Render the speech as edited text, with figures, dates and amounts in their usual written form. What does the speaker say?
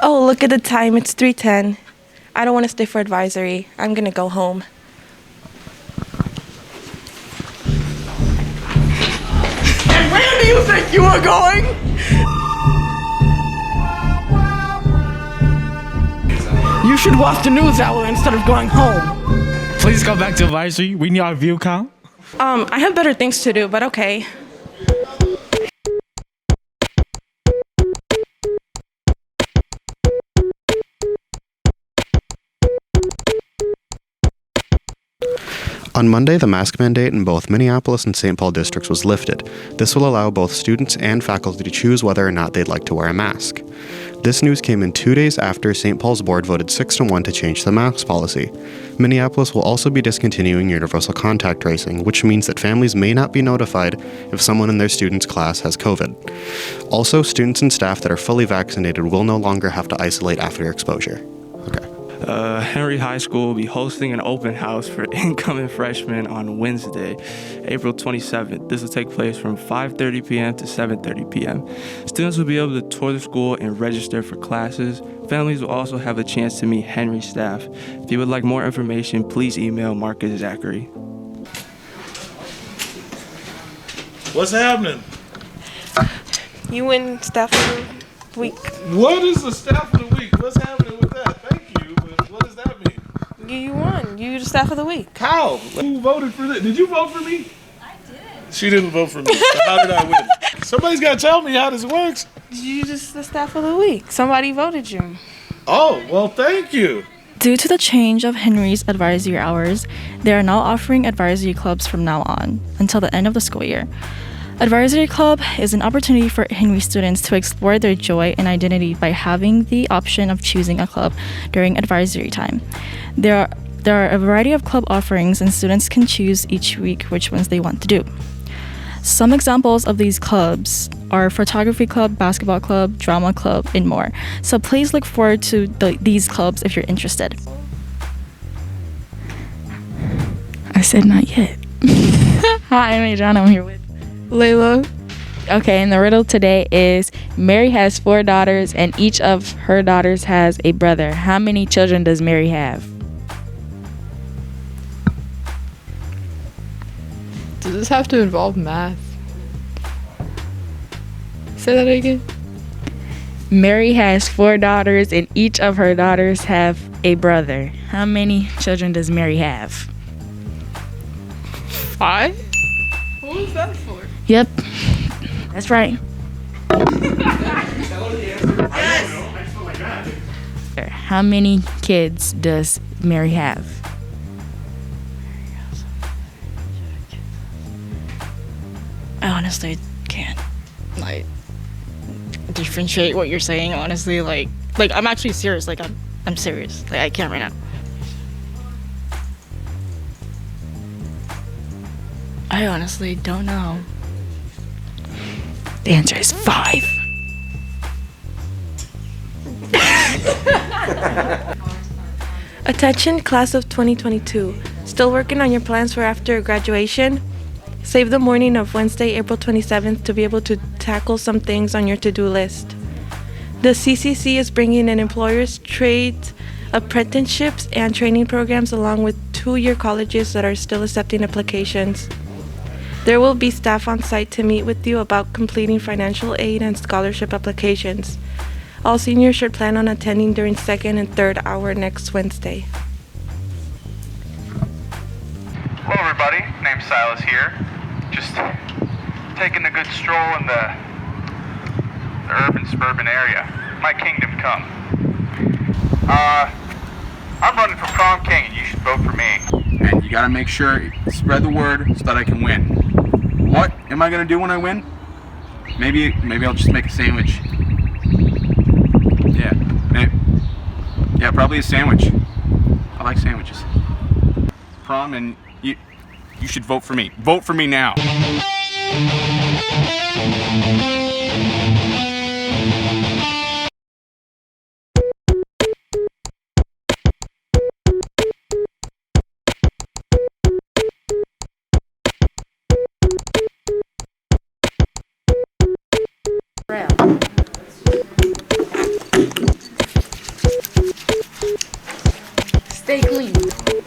Oh, look at the time. It's 3:10. I don't want to stay for advisory. I'm going to go home. And where do you think you are going? You should watch the news hour instead of going home. Please go back to advisory. We need our view count. I have better things to do, but okay. On Monday, the mask mandate in both Minneapolis and St. Paul districts was lifted. This will allow both students and faculty to choose whether or not they'd like to wear a mask. This news came in 2 days after St. Paul's board voted 6-1 to change the mask policy. Minneapolis will also be discontinuing universal contact tracing, which means that families may not be notified if someone in their student's class has COVID. Also, students and staff that are fully vaccinated will no longer have to isolate after exposure. Okay. Henry High School will be hosting an open house for incoming freshmen on Wednesday, April 27th. This will take place from 5:30 p.m. to 7:30 p.m. Students will be able to tour the school and register for classes. Families will also have a chance to meet Henry staff. If you would like more information, please email Marcus Zachary. What's happening? You win staff of the week. What is the staff of the week? What's happening with that? Thank you, but what does that mean? You won. You the staff of the week. How? Who voted for this? Did you vote for me? I did. She didn't vote for me. So how did I win? Somebody's got to tell me how this works. You just the staff of the week. Somebody voted you. Oh, well, thank you. Due to the change of Henry's advisory hours, they are now offering advisory clubs from now on until the end of the school year. Advisory Club is an opportunity for Henry students to explore their joy and identity by having the option of choosing a club during advisory time. There are a variety of club offerings, and students can choose each week which ones they want to do. Some examples of these clubs are photography club, basketball club, drama club, and more. So please look forward to these clubs if you're interested. I said not yet. Hi, I'm Adriana. I'm here with Layla. Okay, and the riddle today is Mary has 4 daughters and each of her daughters has a brother. How many children does Mary have? Does this have to involve math? Say that again. Mary has 4 daughters and each of her daughters have a brother. How many children does Mary have? 5? What was that for? Yep, that's right. How many kids does Mary have? I honestly can't, differentiate what you're saying, honestly. Like I'm actually serious. I'm serious. I can't right now. I honestly don't know. The answer is 5. Attention, class of 2022. Still working on your plans for after graduation? Save the morning of Wednesday, April 27th to be able to tackle some things on your to-do list. The CCC is bringing in employers, trades, apprenticeships, and training programs along with 2-year colleges that are still accepting applications. There will be staff on site to meet with you about completing financial aid and scholarship applications. All seniors should plan on attending during 2nd and 3rd hour next Wednesday. Hello everybody, name's Silas here. Just taking a good stroll in the urban suburban area. My kingdom come. I'm running for prom king and you should vote for me. And you gotta make sure, spread the word so that I can win. What am I gonna do when I win? Maybe I'll just make a sandwich. Yeah, probably a sandwich. I like sandwiches. Prom, and you should vote for me. Vote for me now. Stay clean.